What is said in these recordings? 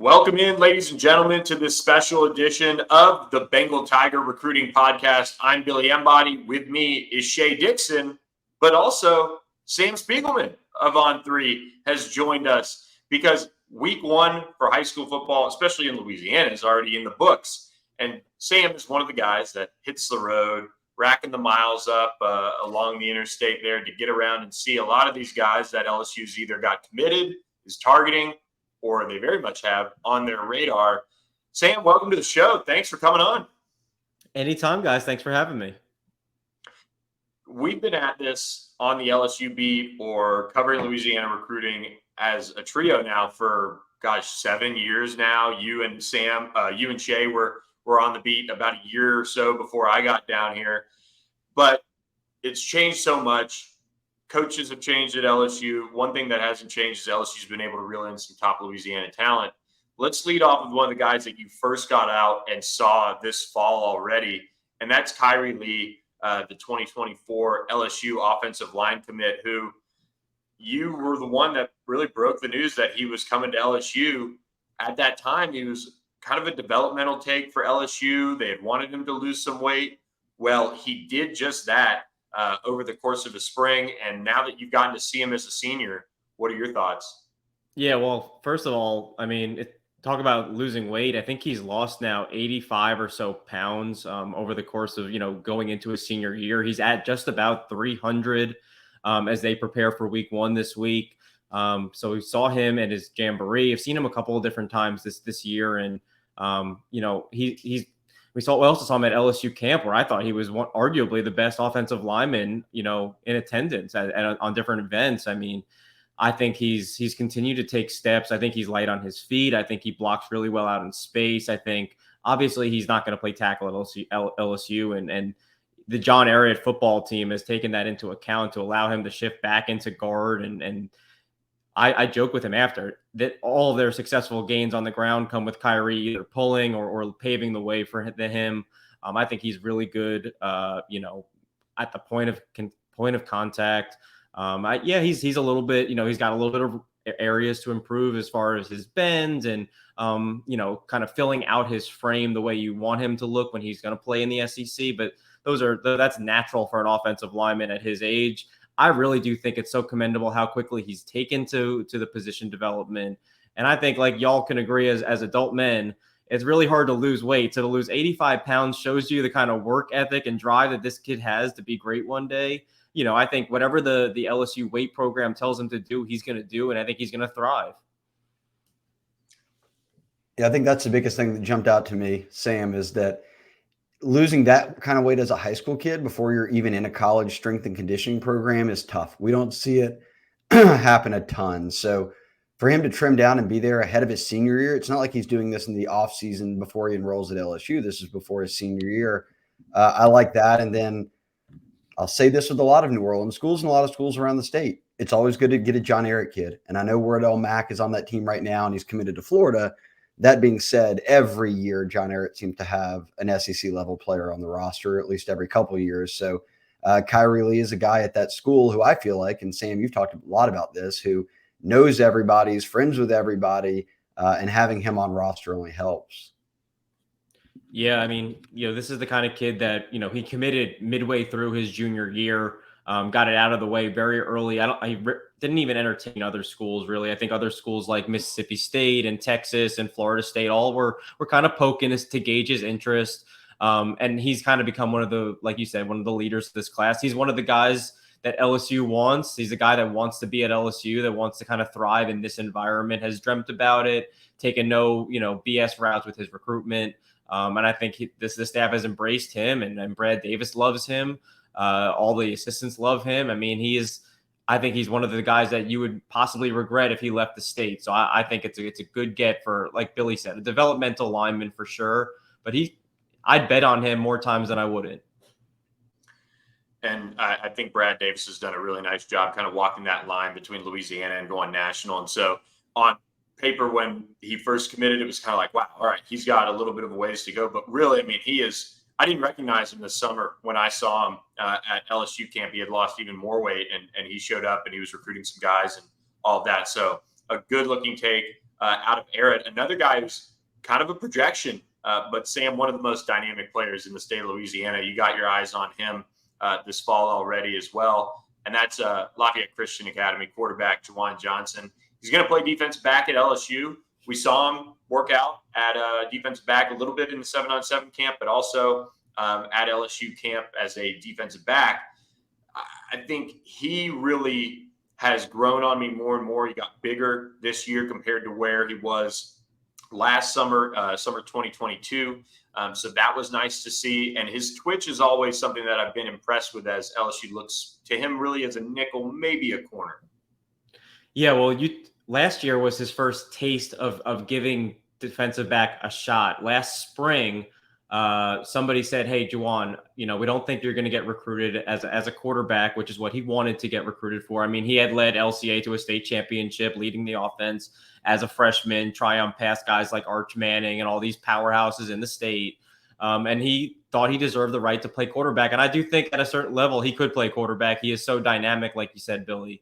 Welcome in, ladies and gentlemen, to this special edition of the Bengal Tiger Recruiting Podcast. I'm Billy Embody. With me is Shea Dixon, but also Sam Spiegelman of On3 has joined us because week one for high school football, especially in Louisiana, is already in the books. And Sam is one of the guys that hits the road, racking the miles up along the interstate there to get around and see a lot of these guys that LSU's either got committed, is targeting, or they very much have on their radar. Sam, welcome to the show. Thanks for coming on. Anytime, guys. Thanks for having me. We've been at this on the LSU beat or covering Louisiana recruiting as a trio now for, 7 years now. You and Sam, you and Shea were on the beat about a year or so before I got down here. But it's changed so much. Coaches have changed at LSU. One thing that hasn't changed is LSU's been able to reel in some top Louisiana talent. Let's lead off with one of the guys that you first got out and saw this fall already, and that's Kyrie Lee, the 2024 LSU offensive line commit, who you were the one that really broke the news that he was coming to LSU. At that time, he was kind of a developmental take for LSU. They had wanted him to lose some weight. Well, he did just that over the course of the spring. And now that you've gotten to see him as a senior, what are your thoughts? Yeah, well, first of all, talk about losing weight. I think he's lost now 85 or so pounds over the course of, going into his senior year. He's at just about 300 as they prepare for week one this week. So we saw him at his jamboree. I've seen him a couple of different times this year. And, we also saw him at LSU camp, where I thought he was arguably the best offensive lineman, in attendance on different events. I mean, I think he's continued to take steps. I think he's light on his feet. I think he blocks really well out in space. I think obviously he's not going to play tackle at LSU, and the John Ariat football team has taken that into account to allow him to shift back into guard. And I joke with him after that all of their successful gains on the ground come with Kyrie either pulling or paving the way for him. I think he's really good, at the point of contact. He's a little bit, he's got a little bit of areas to improve as far as his bends and, kind of filling out his frame the way you want him to look when he's going to play in the SEC. But that's natural for an offensive lineman at his age. I really do think it's so commendable how quickly he's taken to the position development. And I think, like y'all can agree as adult men, it's really hard to lose weight. So to lose 85 pounds shows you the kind of work ethic and drive that this kid has to be great one day. I think whatever the LSU weight program tells him to do, he's going to do. And I think he's going to thrive. Yeah, I think that's the biggest thing that jumped out to me, Sam, is that losing that kind of weight as a high school kid before you're even in a college strength and conditioning program is tough. We don't see it happen a ton. So for him to trim down and be there ahead of his senior year, it's not like he's doing this in the off season before he enrolls at LSU. This is before his senior year. I like that. And then I'll say this with a lot of New Orleans schools and a lot of schools around the state. It's always good to get a John Ariat kid. And I know Wardell Mack is on that team right now and he's committed to Florida. That being said, every year John Ariat seems to have an SEC level player on the roster, at least every couple of years. So Kyrie Lee is a guy at that school who I feel like, and Sam, you've talked a lot about this, who knows everybody, is friends with everybody, and having him on roster only helps. Yeah, this is the kind of kid that, he committed midway through his junior year, got it out of the way very early. I didn't even entertain other schools, really. I think other schools like Mississippi State and Texas and Florida State all were kind of poking to gauge his interest. And he's kind of become one of the, like you said, one of the leaders of this class. He's one of the guys that LSU wants. He's a guy that wants to be at LSU, that wants to kind of thrive in this environment, has dreamt about it, taken no, BS routes with his recruitment. And I think the staff has embraced him, and Brad Davis loves him. All the assistants love him. I think he's one of the guys that you would possibly regret if he left the state. So I think it's a good get for, like Billy said, a developmental lineman for sure. But I'd bet on him more times than I wouldn't. And I think Brad Davis has done a really nice job kind of walking that line between Louisiana and going national. And so on paper, when he first committed, it was kind of like, wow, all right, he's got a little bit of a ways to go. But really, he is – I didn't recognize him this summer when I saw him at LSU camp. He had lost even more weight, and he showed up, and he was recruiting some guys and all of that. So a good-looking take. out of Arrowhead. Another guy who's kind of a projection, but Sam, one of the most dynamic players in the state of Louisiana. You got your eyes on him this fall already as well. And that's Lafayette Christian Academy quarterback Tehran Johnson. He's going to play defensive back at LSU. We saw him work out at defensive back a little bit in the 7-on-7 camp, but also at LSU camp as a defensive back. I think he really has grown on me more and more. He got bigger this year compared to where he was last summer, summer 2022. So that was nice to see. And his twitch is always something that I've been impressed with as LSU looks to him really as a nickel, maybe a corner. Yeah, well, last year was his first taste of giving defensive back a shot. Last spring, somebody said, "Hey, Juwan, we don't think you're going to get recruited as a quarterback," which is what he wanted to get recruited for. I mean, he had led LCA to a state championship, leading the offense as a freshman, triumph past guys like Arch Manning and all these powerhouses in the state. And he thought he deserved the right to play quarterback. And I do think at a certain level, he could play quarterback. He is so dynamic, like you said, Billy,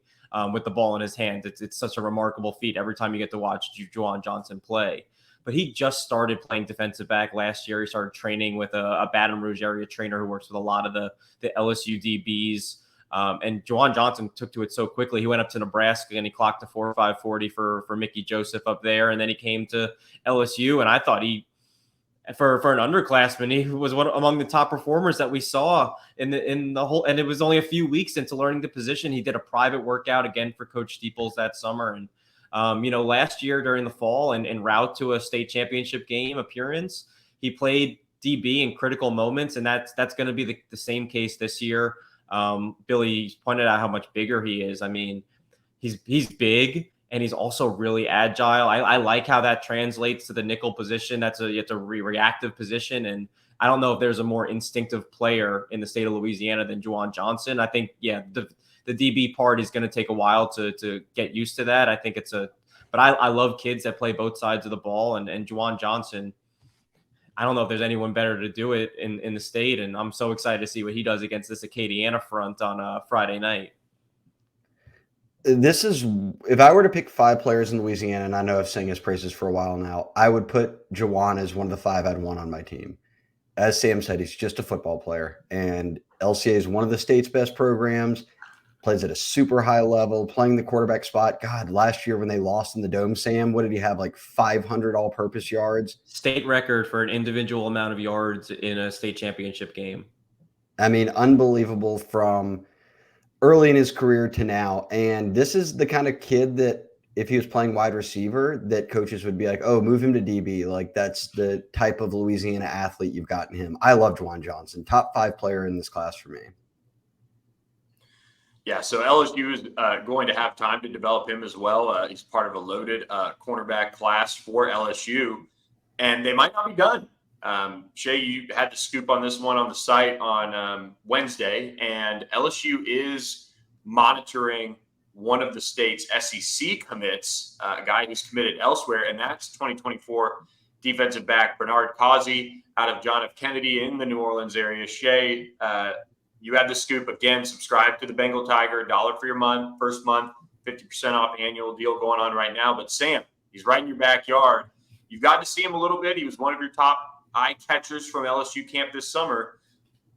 with the ball in his hands. It's such a remarkable feat every time you get to watch Tehran Johnson play. But he just started playing defensive back last year. He started training with a Baton Rouge area trainer who works with a lot of the LSU DBs. And Tehran Johnson took to it so quickly. He went up to Nebraska and he clocked a 4.5 40 for Mickey Joseph up there. And then he came to LSU. And I thought for an underclassman, he was among the top performers that we saw in the whole. And it was only a few weeks into learning the position. He did a private workout again for Coach Steeples that summer. And last year during the fall and en route to a state championship game appearance, he played DB in critical moments, and that's going to be the same case this year. Billy pointed out how much bigger he is. I mean, he's big and he's also really agile. I like how that translates to the nickel position. It's a reactive position, and I don't know if there's a more instinctive player in the state of Louisiana than Tehran Johnson. I think, the DB part is going to take a while to get used to that. I think but I love kids that play both sides of the ball, and Tehran Johnson, I don't know if there's anyone better to do it in the state. And I'm so excited to see what he does against this Acadiana front on Friday night. If I were to pick 5 players in Louisiana, and I know I've sang his praises for a while now, I would put Juwan as one of the 5 I'd want on my team. As Sam said, he's just a football player, and LCA is one of the state's best programs. Plays at a super high level, playing the quarterback spot. God, last year when they lost in the Dome, Sam, what did he have, like 500 all-purpose yards? State record for an individual amount of yards in a state championship game. I mean, unbelievable from early in his career to now. And this is the kind of kid that if he was playing wide receiver, that coaches would be like, oh, move him to DB. Like, that's the type of Louisiana athlete you've got in him. I love Tehran Johnson, top 5 player in this class for me. Yeah, so LSU is going to have time to develop him as well. He's part of a loaded cornerback class for LSU, and they might not be done. Shea, you had the scoop on this one on the site on Wednesday, and LSU is monitoring one of the state's SEC commits, a guy who's committed elsewhere, and that's 2024 defensive back Bernard Causey out of John F. Kennedy in the New Orleans area. Shea, you have the scoop. Again, subscribe to the Bengal Tiger, $1 for your first month, 50% off annual deal going on right now. But Sam, he's right in your backyard. You've got to see him a little bit. He was one of your top eye catchers from LSU camp this summer.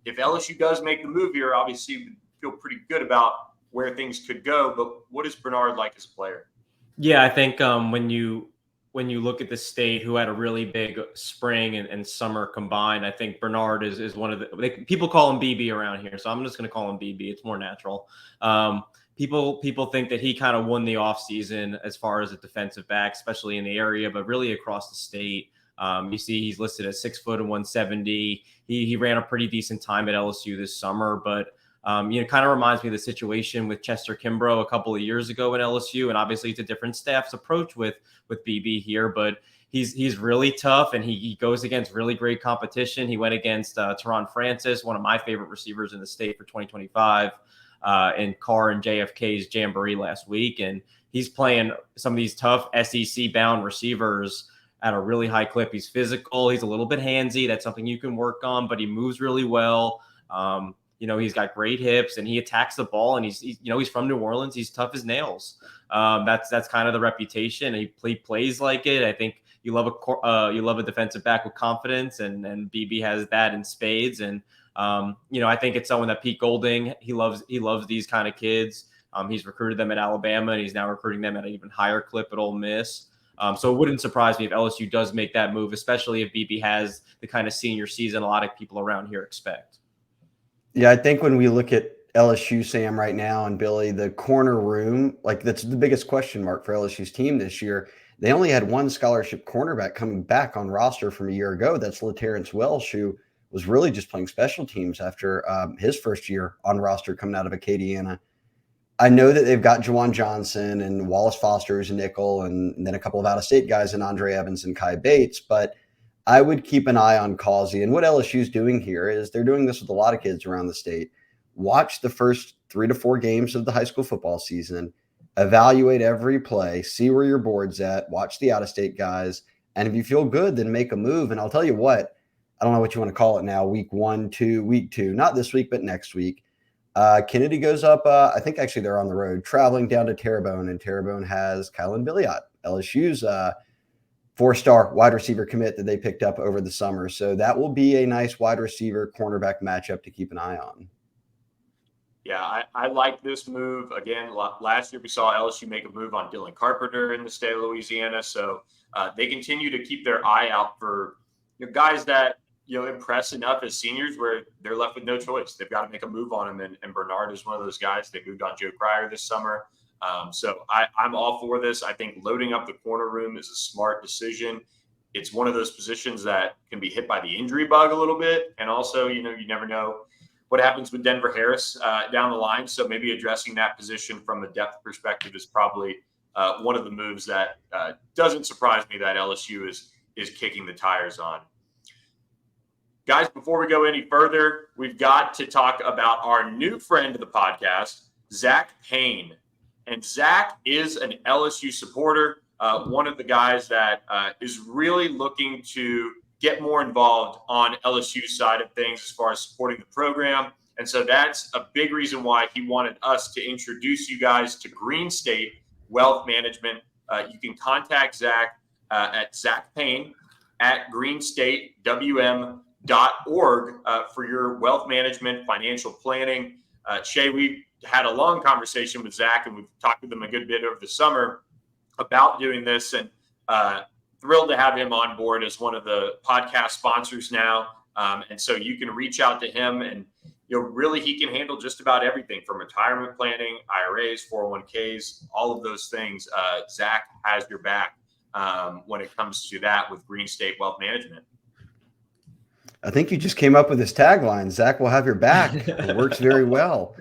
If LSU does make the move here, obviously you feel pretty good about where things could go. But what is Bernard like as a player? Yeah, I think when you look at the state, who had a really big spring and summer combined, I think Bernard is one of the people call him BB around here. So I'm just going to call him BB. It's more natural. People think that he kind of won the offseason as far as a defensive back, especially in the area, but really across the state. You see he's listed as 6 foot and 170. He ran a pretty decent time at LSU this summer, but kind of reminds me of the situation with Chester Kimbrough a couple of years ago at LSU. And obviously it's a different staff's approach with BB here, but he's really tough and he goes against really great competition. He went against Tehran Francis, one of my favorite receivers in the state for 2025, in Carr and JFK's Jamboree last week. And he's playing some of these tough SEC bound receivers at a really high clip. He's physical. He's a little bit handsy. That's something you can work on, but he moves really well. he's got great hips and he attacks the ball, and he's from New Orleans. He's tough as nails. That's kind of the reputation. He plays like it. I think you love a defensive back with confidence, and BB has that in spades. And I think it's someone that Pete Golding, he loves these kind of kids. He's recruited them at Alabama, and he's now recruiting them at an even higher clip at Ole Miss. So it wouldn't surprise me if LSU does make that move, especially if BB has the kind of senior season a lot of people around here expect. Yeah, I think when we look at LSU, Sam, right now, and Billy, the corner room, like that's the biggest question mark for LSU's team this year. They only had one scholarship cornerback coming back on roster from a year ago. That's LaTerrence Welsh, who was really just playing special teams after his first year on roster coming out of Acadiana. I know that they've got Juwan Johnson and Wallace Foster as a nickel, and then a couple of out-of-state guys in Andre Evans and Kai Bates, but I would keep an eye on Causey. And what LSU's doing here is they're doing this with a lot of kids around the state. Watch the first 3 to 4 games of the high school football season, evaluate every play, see where your board's at, watch the out-of-state guys, and if you feel good, then make a move. And I'll tell you what, I don't know what you want to call it now, week 1, 2, week 2, not this week, but next week. Kennedy goes up, I think actually they're on the road, traveling down to Terrebonne, and Terrebonne has Kylan Billiot, LSU's 4-star wide receiver commit that they picked up over the summer. So that will be a nice wide receiver cornerback matchup to keep an eye on. Yeah, I like this move. Again, last year we saw LSU make a move on Dylan Carpenter in the state of Louisiana. So they continue to keep their eye out for guys that impress enough as seniors where they're left with no choice. They've got to make a move on him, and Bernard is one of those guys. They moved on Joe Cryer this summer. So I'm all for this. I think loading up the corner room is a smart decision. It's one of those positions that can be hit by the injury bug a little bit. And also, you never know what happens with Denver Harris down the line. So maybe addressing that position from a depth perspective is probably one of the moves that doesn't surprise me that LSU is kicking the tires on. Guys, before we go any further, we've got to talk about our new friend of the podcast, Zach Payne. And Zach is an LSU supporter, one of the guys that is really looking to get more involved on LSU's side of things as far as supporting the program. And so that's a big reason why he wanted us to introduce you guys to Green State Wealth Management. You can contact Zach at Zach Payne at greenstatewm.org for your wealth management, financial planning. Shea, we had a long conversation with Zach, and we've talked with him a good bit over the summer about doing this, and thrilled to have him on board as one of the podcast sponsors now. And so you can reach out to him, and really he can handle just about everything from retirement planning, IRAs, 401ks, all of those things. Zach has your back when it comes to that with Green State Wealth Management. I think you just came up with this tagline, Zach will have your back. It works very well.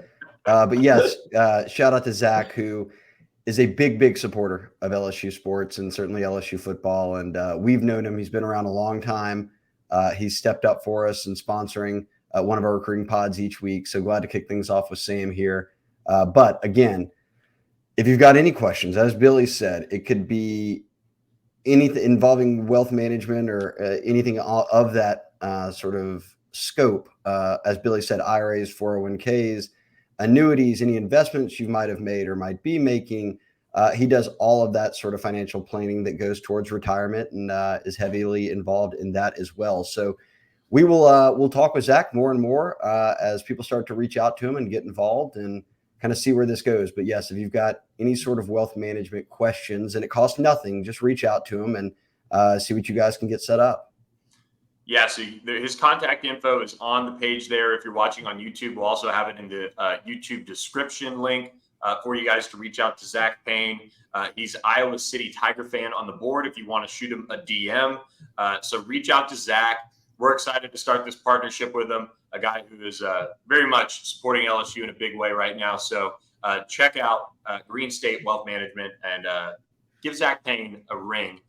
But yes, shout out to Zach, who is a big supporter of LSU sports and certainly LSU football. And we've known him. He's been around a long time. He's stepped up for us in sponsoring one of our recruiting pods each week. So glad to kick things off with Sam here. But again, if you've got any questions, as Billy said, it could be anything involving wealth management or anything of that sort of scope. As Billy said, IRAs, 401ks, annuities, any investments you might have made or might be making. He does all of that sort of financial planning that goes towards retirement, and is heavily involved in that as well. So we will we'll talk with Zach more and more as people start to reach out to him and get involved and kind of see where this goes. But yes, if you've got any sort of wealth management questions, and it costs nothing, just reach out to him and see what you guys can get set up. Yeah, so his contact info is on the page there. If you're watching on YouTube, we'll also have it in the YouTube description link for you guys to reach out to Zach Payne. He's Iowa City Tiger fan on the board if you want to shoot him a DM. So reach out to Zach. We're excited to start this partnership with him, a guy who is very much supporting LSU in a big way right now. So check out Green State Wealth Management and give Zach Payne a ring.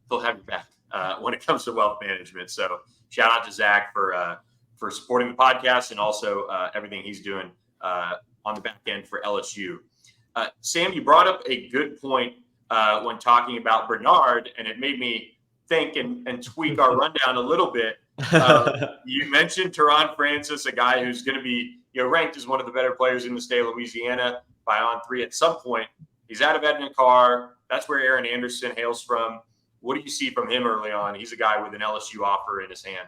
He'll have your back when it comes to wealth management. So shout out to Zach for supporting the podcast and also everything he's doing on the back end for LSU. Sam, you brought up a good point when talking about Bernard, and it made me think and tweak our rundown a little bit. You mentioned Tehran Francis, a guy who's going to be ranked as one of the better players in the state of Louisiana by On3 at some point. He's out of Edna-Carr. That's where Aaron Anderson hails from. What do you see from him early on? He's a guy with an LSU offer in his hand.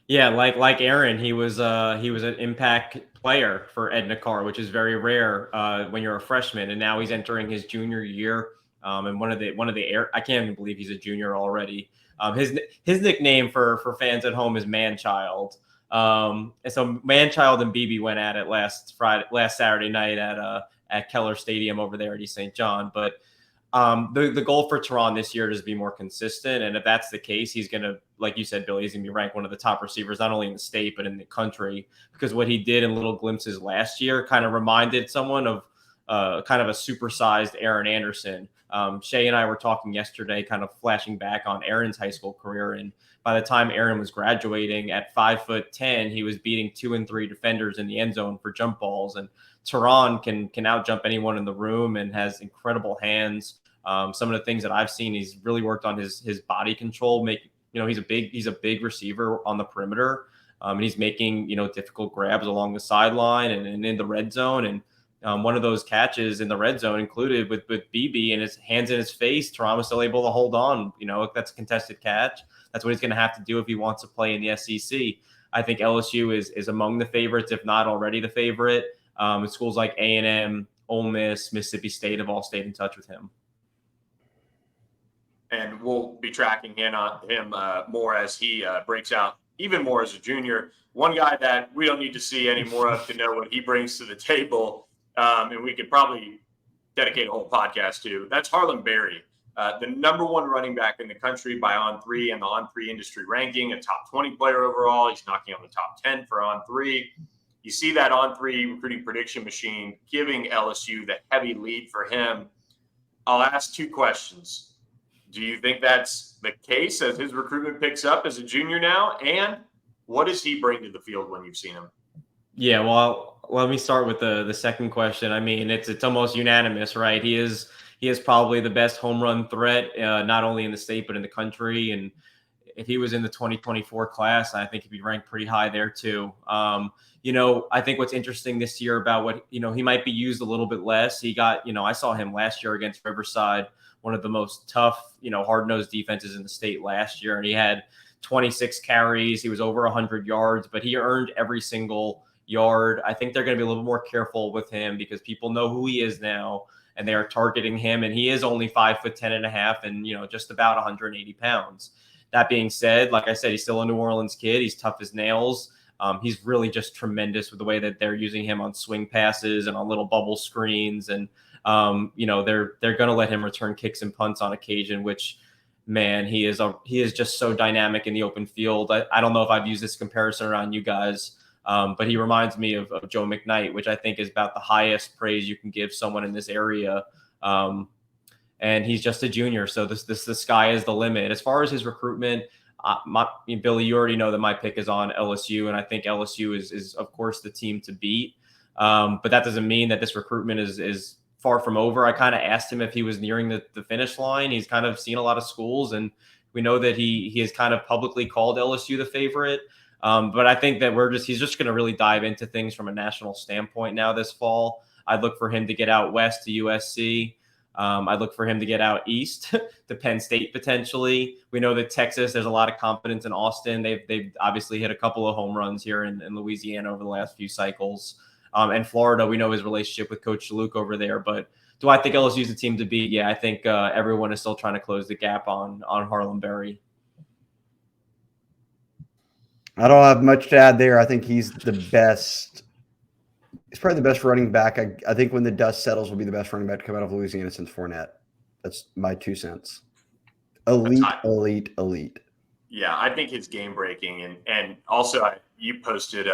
Yeah, like Aaron, he was an impact player for Edna-Carr, which is very rare when you're a freshman, and now he's entering his junior year. And one of the I can't even believe he's a junior already. His nickname for fans at home is Manchild. And so Manchild and BB went at it last Saturday night at Keller Stadium over there at East St. John. But the goal for Tehran this year is to be more consistent. And if that's the case, he's going to, like you said, Billy, he's going to be ranked one of the top receivers, not only in the state, but in the country, because what he did in little glimpses last year kind of reminded someone of kind of a supersized Aaron Anderson. Shea and I were talking yesterday, kind of flashing back on Aaron's high school career. And by the time Aaron was graduating at 5'10", he was beating 2 and 3 defenders in the end zone for jump balls. And Tehran can out jump anyone in the room and has incredible hands. Some of the things that I've seen, he's really worked on his body control. He's a big receiver on the perimeter, and he's making difficult grabs along the sideline and in the red zone. And one of those catches in the red zone included with BB and his hands in his face. Tehran was still able to hold on. That's a contested catch. That's what he's going to have to do if he wants to play in the SEC. I think LSU is among the favorites, if not already the favorite. Schools like A&M, Ole Miss, Mississippi State have all stayed in touch with him. And we'll be tracking him more as he breaks out even more as a junior. One guy that we don't need to see any more of to know what he brings to the table, and we could probably dedicate a whole podcast to, that's Harlem Berry, the number 1 running back in the country by On3 and the On3 industry ranking, a top 20 player overall. He's knocking on the top 10 for On3. You see that On3 recruiting prediction machine giving LSU the heavy lead for him. I'll ask 2 questions. Do you think that's the case as his recruitment picks up as a junior now? And what does he bring to the field when you've seen him? Yeah, well, let me start with the second question. I mean, it's almost unanimous, right? He is probably the best home run threat, not only in the state but in the country. And if he was in the 2024 class, I think he'd be ranked pretty high there too. I think what's interesting this year about what he might be used a little bit less. He got, I saw him last year against Riverside, one of the most tough, hard-nosed defenses in the state last year. And he had 26 carries. He was over 100 yards, but he earned every single yard. I think they're going to be a little more careful with him because people know who he is now and they are targeting him. And he is only 5'10.5" and, just about 180 pounds. That being said, like I said, he's still a New Orleans kid. He's tough as nails. He's really just tremendous with the way that they're using him on swing passes and on little bubble screens. And, they're going to let him return kicks and punts on occasion, which, man, he is just so dynamic in the open field. I don't know if I've used this comparison around you guys, but he reminds me of Joe McKnight, which I think is about the highest praise you can give someone in this area. And he's just a junior. So the sky is the limit. As far as his recruitment, Billy, you already know that my pick is on LSU, and I think LSU is of course the team to beat. But that doesn't mean that this recruitment is far from over. I kind of asked him if he was nearing the finish line. He's kind of seen a lot of schools, and we know that he has kind of publicly called LSU the favorite. But I think that he's just going to really dive into things from a national standpoint now this fall. I'd look for him to get out west to USC. I'd look for him to get out east to Penn State potentially. We know that Texas, there's a lot of confidence in Austin. They've obviously hit a couple of home runs here in Louisiana over the last few cycles. And Florida, we know his relationship with Coach Luke over there. But do I think LSU is a team to beat? Yeah, I think everyone is still trying to close the gap on Harlem Berry. I don't have much to add there. I think he's the best. He's probably the best running back. I think when the dust settles, will be the best running back to come out of Louisiana since Fournette. That's my 2 cents. Elite. Yeah, I think it's game breaking, and also you posted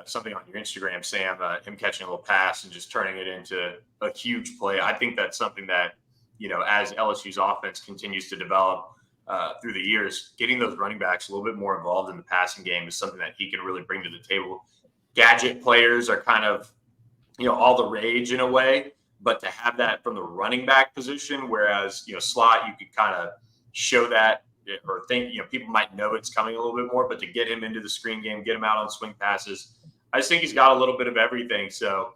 something on your Instagram, Sam, him catching a little pass and just turning it into a huge play. I think that's something that as LSU's offense continues to develop through the years, getting those running backs a little bit more involved in the passing game is something that he can really bring to the table. Gadget players are kind of, all the rage in a way, but to have that from the running back position, whereas, slot, you could kind of show that or think, people might know it's coming a little bit more, but to get him into the screen game, get him out on swing passes, I just think he's got a little bit of everything. So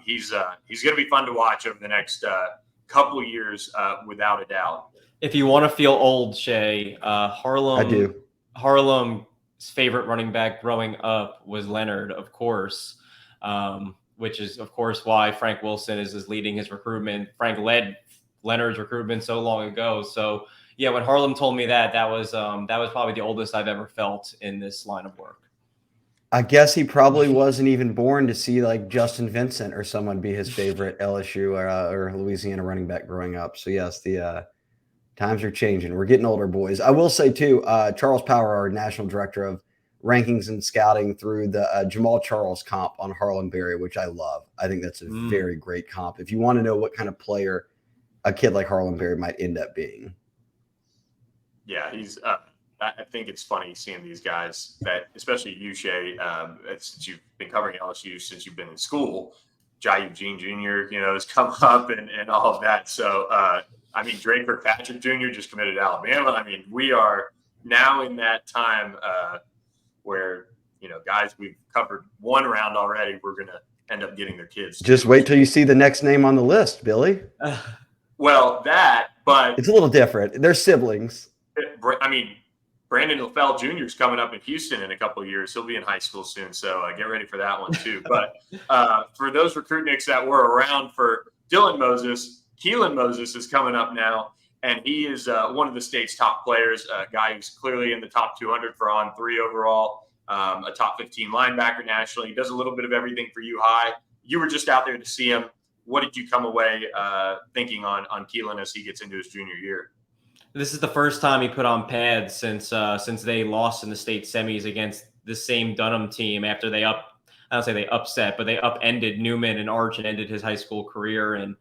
he's going to be fun to watch over the next couple of years, without a doubt. If you want to feel old, Shea, I do. Harlem's favorite running back growing up was Leonard, of course, which is, of course, why Frank Wilson is leading his recruitment. Frank led Leonard's recruitment so long ago. So, yeah, when Harlem told me that was probably the oldest I've ever felt in this line of work. I guess he probably wasn't even born to see like Justin Vincent or someone be his favorite LSU or Louisiana running back growing up. So, yes, the times are changing. We're getting older, boys. I will say, too, Charles Power, our national director of rankings and scouting, through the Jamal Charles comp on Harlem Berry, which I love. I think that's a very great comp. If you want to know what kind of player a kid like Harlem Berry might end up being. Yeah, he's I think it's funny seeing these guys that, especially you, Shea, since you've been covering LSU since you've been in school, Jai Eugene Jr., has come up and all of that. So, Drake Kirkpatrick Jr. just committed to Alabama. We are now in that time where, guys we've covered one round already, we're going to end up getting their kids. Just wait till you see the next name on the list, Billy. Well, but it's a little different. They're siblings. Brandon LaFell Jr. is coming up in Houston in a couple of years. He'll be in high school soon, so get ready for that one too. But for those recruitniks that were around for Dylan Moses, Keelan Moses is coming up now, and he is one of the state's top players, a guy who's clearly in the top 200 for On3 overall, a top 15 linebacker nationally. He does a little bit of everything for U High. You were just out there to see him. What did you come away thinking on Keelan as he gets into his junior year? This is the first time he put on pads since they lost in the state semis against the same Dunham team after they I don't say they upset, but they upended Newman and Arch and ended his high school career. And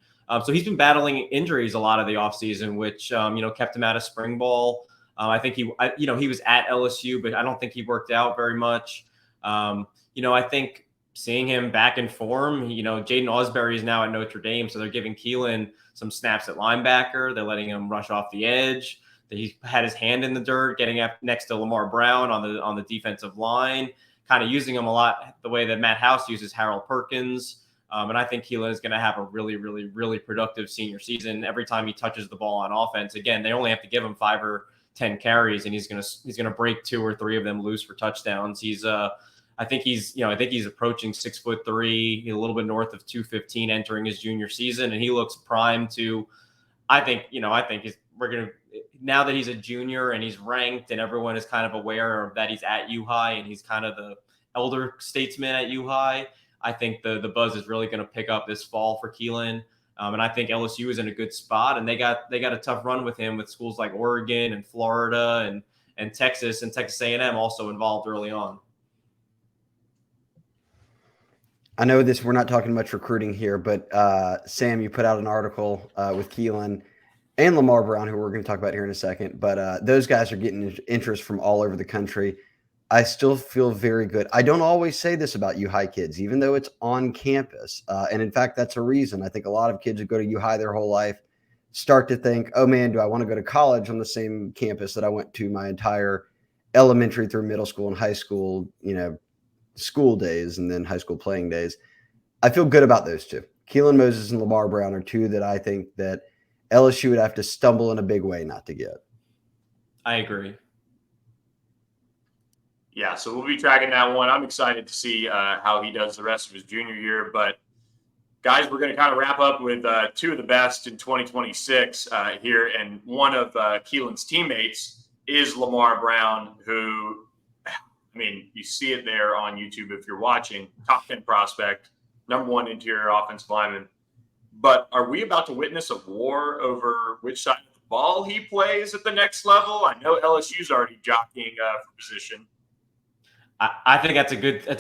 so he's been battling injuries a lot of the offseason, which, kept him out of spring ball. I think he was at LSU, but I don't think he worked out very much. I think seeing him back in form, Jaden Osbury is now at Notre Dame, so they're giving Keelan some snaps at linebacker. They're letting him rush off the edge. He had his hand in the dirt, getting up next to Lamar Brown on the defensive line, kind of using him a lot the way that Matt House uses Harold Perkins. And I think Keelan is going to have a really, really, really productive senior season. Every time he touches the ball on offense, again, they only have to give him 5 or 10 carries, and he's going to break 2 or 3 of them loose for touchdowns. I think he's approaching 6'3", a little bit north of 215 entering his junior season, and he looks primed to. I think now that he's a junior and he's ranked and everyone is kind of aware of that he's at U High and he's kind of the elder statesman at U High. I think the buzz is really going to pick up this fall for Keelan, and I think LSU is in a good spot, and they got a tough run with him with schools like Oregon and Florida and Texas A&M also involved early on. I know we're not talking much recruiting here, but Sam, you put out an article with Keelan and Lamar Brown, who we're going to talk about here in a second, but those guys are getting interest from all over the country. I still feel very good. I don't always say this about U High kids, even though it's on campus. And in fact, that's a reason. I think a lot of kids who go to U High their whole life start to think, oh man, do I want to go to college on the same campus that I went to my entire elementary through middle school and high school, school days and then high school playing days. I feel good about those two. Keelan Moses and Lamar Brown are two that I think that LSU would have to stumble in a big way not to get. I agree. Yeah, so we'll be tracking that one. I'm excited to see how he does the rest of his junior year. But, guys, we're going to kind of wrap up with 2 of the best in 2026 here. And one of Keelan's teammates is Lamar Brown, who, you see it there on YouTube if you're watching, top 10 prospect, number 1 interior offensive lineman. But are we about to witness a war over which side of the ball he plays at the next level? I know LSU's already jockeying for position. I think that's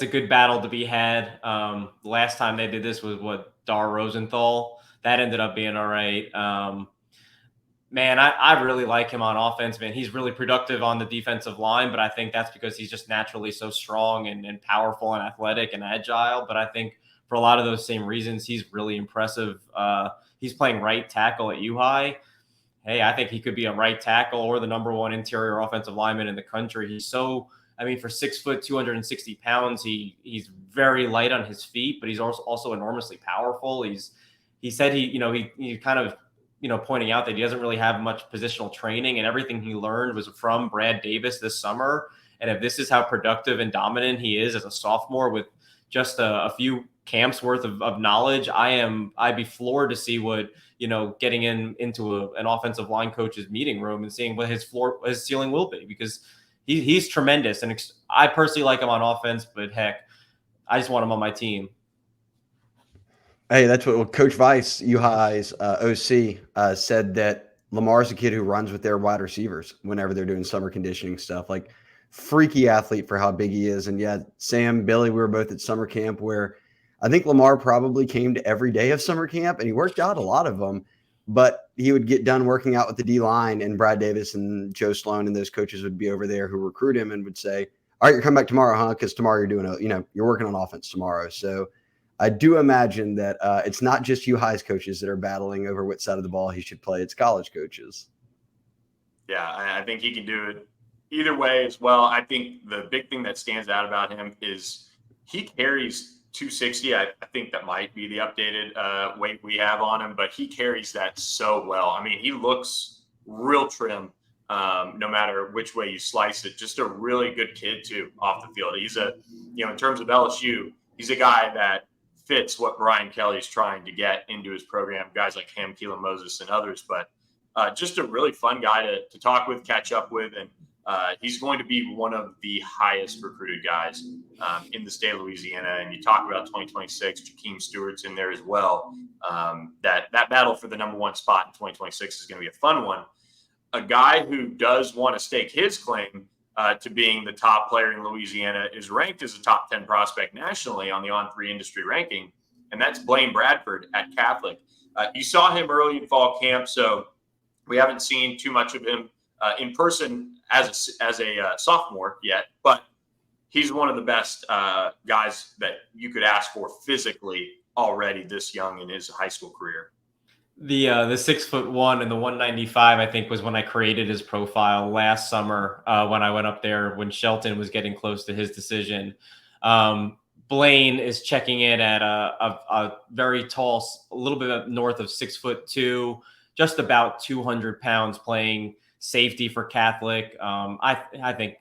a good battle to be had. The last time they did this was Dar Rosenthal. That ended up being all right. Man, I really like him on offense, man. He's really productive on the defensive line, but I think that's because he's just naturally so strong and powerful and athletic and agile. But I think for a lot of those same reasons, he's really impressive. He's playing right tackle at U High. hey, I think he could be a right tackle or the number one interior offensive lineman in the country. He's so, I mean, for 6 foot, 260 pounds, he's very light on his feet, but he's also enormously powerful. He said he kind of, pointing out that he doesn't really have much positional training, and everything he learned was from Brad Davis this summer. And if this is how productive and dominant he is as a sophomore with just a few camps worth of knowledge, I'd be floored to see what, getting into an offensive line coach's meeting room and seeing what his ceiling will be, because he's tremendous. And I personally like him on offense, but heck, I just want him on my team. Hey, that's what Coach Weiss, U-High's OC, said, that Lamar's a kid who runs with their wide receivers whenever they're doing summer conditioning stuff. Like, freaky athlete for how big he is. And yeah, Sam, Billy, we were both at summer camp where I think Lamar probably came to every day of summer camp, and he worked out a lot of them, but he would get done working out with the D-line, and Brad Davis and Joe Sloan and those coaches would be over there who recruit him and would say, all right, you're coming back tomorrow, huh? Because tomorrow you're doing you're working on offense tomorrow. So I do imagine that it's not just U-High's coaches that are battling over what side of the ball he should play. It's college coaches. Yeah, I think he can do it either way as well. I think the big thing that stands out about him is he carries 260. I think that might be the updated weight we have on him, but he carries that so well. I mean, he looks real trim no matter which way you slice it. Just a really good kid, too, off the field. He's in terms of LSU, he's a guy that fits what Brian Kelly's trying to get into his program, guys like him, Keelan Moses, and others. But just a really fun guy to talk with, catch up with, and he's going to be one of the highest recruited guys in the state of Louisiana. And you talk about 2026, Jakeem Stewart's in there as well. That battle for the number one spot in 2026 is going to be a fun one. A guy who does want to stake his claim to being the top player in Louisiana is ranked as a top 10 prospect nationally on the On3 industry ranking, and that's Blaine Bradford at Catholic. You saw him early in fall camp, so we haven't seen too much of him in person as a sophomore yet, but he's one of the best guys that you could ask for physically already this young in his high school career. The 6'1" and the 195, I think, was when I created his profile last summer when I went up there when Shelton was getting close to his decision. Blaine is checking in at a very tall, a little bit north of 6'2", just about 200 pounds, playing safety for Catholic. I think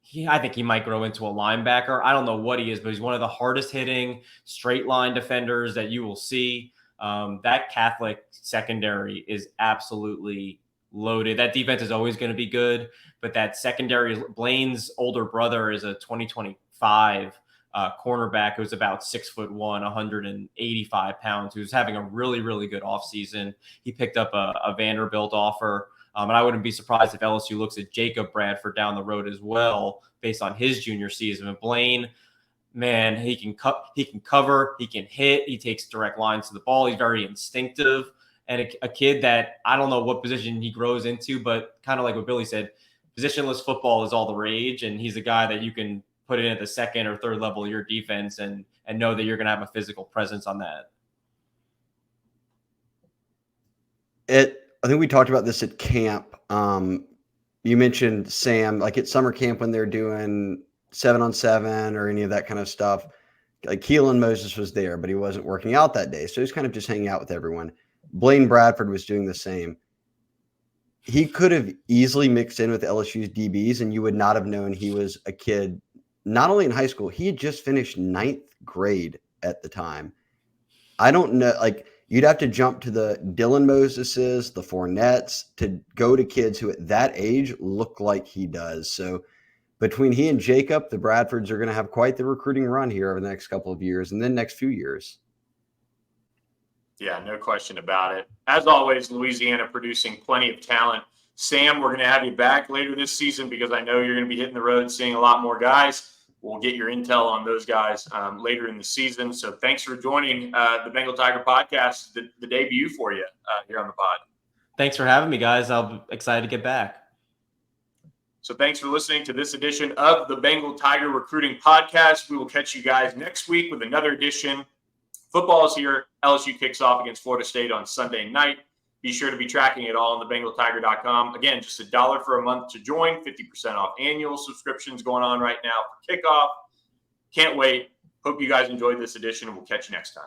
he might grow into a linebacker. I don't know what he is, but he's one of the hardest hitting straight line defenders that you will see. That Catholic secondary is absolutely loaded. That defense is always going to be good, but that secondary, Blaine's older brother is a 2025 cornerback who's about 6'1", 185 pounds, who's having a really, really good offseason. He picked up a Vanderbilt offer. And I wouldn't be surprised if LSU looks at Jacob Bradford down the road as well, based on his junior season. And Blaine, man, he can cover, he can hit, he takes direct lines to the ball. He's very instinctive, and a kid that I don't know what position he grows into, but kind of like what Billy said, positionless football is all the rage, and he's a guy that you can put in at the second or third level of your defense and know that you're going to have a physical presence on that. I think we talked about this at camp. You mentioned, Sam, like at summer camp when they're doing 7-on-7 or any of that kind of stuff, like Keelan Moses was there, but he wasn't working out that day. So he's kind of just hanging out with everyone. Blaine Bradford was doing the same. He could have easily mixed in with LSU's DBs, and you would not have known he was a kid, not only in high school, he had just finished 9th grade at the time. I don't know, like, you'd have to jump to the Dylan Moseses, the Fournettes, to go to kids who at that age look like he does. So between he and Jacob, the Bradfords are going to have quite the recruiting run here over the next couple of years and then next few years. Yeah, no question about it. As always, Louisiana producing plenty of talent. Sam, we're going to have you back later this season because I know you're going to be hitting the road seeing a lot more guys. We'll get your intel on those guys later in the season. So thanks for joining the Bengal Tiger podcast, the debut for you here on the pod. Thanks for having me, guys. I'm excited to get back. So thanks for listening to this edition of the Bengal Tiger Recruiting Podcast. We will catch you guys next week with another edition. Football is here. LSU kicks off against Florida State on Sunday night. Be sure to be tracking it all on the BengalTiger.com. Again, just $1 for a month to join, 50% off annual subscriptions going on right now for kickoff. Can't wait. Hope you guys enjoyed this edition, and we'll catch you next time.